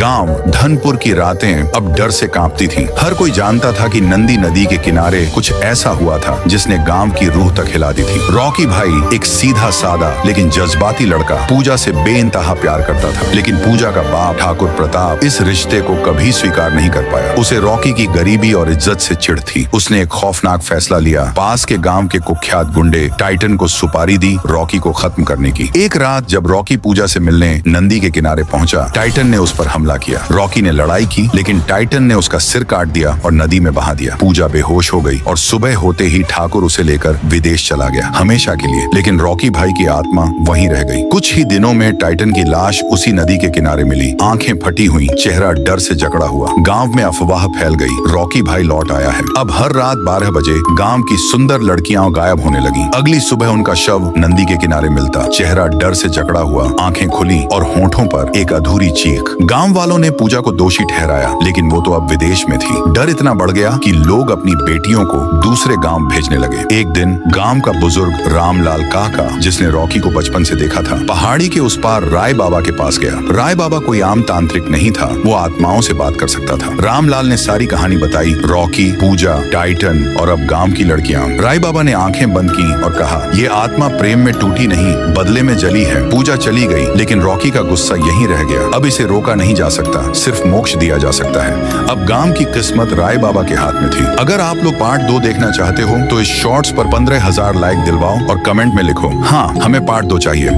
गांव धनपुर की रातें अब डर से कांपती थीं। हर कोई जानता था कि नंदी नदी के किनारे कुछ ऐसा हुआ था जिसने गांव की रूह तक हिला दी थी। रॉकी भाई एक सीधा सादा लेकिन जज्बाती लड़का पूजा से बेइंतहा प्यार करता था, लेकिन पूजा का बाप ठाकुर प्रताप इस रिश्ते को कभी स्वीकार नहीं कर पाया। उसे रॉकी की गरीबी और इज्जत से चिढ़ थी। उसने एक खौफनाक फैसला लिया। पास के गांव के कुख्यात गुंडे टाइटन को सुपारी दी रॉकी को खत्म करने की। एक रात जब रॉकी पूजा से मिलने नंदी के किनारे पहुंचा, टाइटन ने उस पर हमला किया। रॉकी ने लड़ाई की, लेकिन टाइटन ने उसका सिर काट दिया और नदी में बहा दिया। पूजा बेहोश हो गई और सुबह होते ही ठाकुर उसे लेकर विदेश चला गया, हमेशा के लिए। लेकिन रॉकी भाई की आत्मा वहीं रह गई। कुछ ही दिनों में टाइटन की लाश उसी नदी के किनारे मिली, आंखें फटी हुई, चेहरा डर से जकड़ा हुआ। गांव में अफवाह फैल गई, रॉकी भाई लौट आया है। अब हर रात 12 बजे गांव की सुंदर लड़कियां गायब होने लगी। अगली सुबह उनका शव नदी के किनारे मिलता, चेहरा डर से जकड़ा हुआ, आंखें खुली और होंठों पर एक अधूरी चीख। गांव वालों ने पूजा को दोषी ठहराया, लेकिन वो तो अब विदेश में थी। डर इतना बढ़ गया कि लोग अपनी बेटियों को दूसरे गांव भेजने लगे। एक दिन गांव का बुजुर्ग रामलाल काका, जिसने रॉकी को बचपन से देखा था, पहाड़ी के उस पार राय बाबा के पास गया। राय बाबा कोई आम तांत्रिक नहीं था, वो आत्माओं से बात कर सकता था। रामलाल ने सारी कहानी बताई, रॉकी, पूजा, टाइटन और अब गांव की लड़कियां। राय बाबा ने आंखें बंद की और कहा, ये आत्मा प्रेम में टूटी नहीं, बदले में जली है। पूजा चली गई, लेकिन रॉकी का गुस्सा यहीं रह गया। अब इसे रोका नहीं जा सकता, सिर्फ मोक्ष दिया जा सकता है। अब गांव की किस्मत राय बाबा के हाथ में थी। अगर आप लोग पार्ट 2 देखना चाहते हो तो इस शॉर्ट्स पर 15,000 लाइक दिलवाओ और कमेंट में लिखो, हाँ हमें पार्ट 2 चाहिए।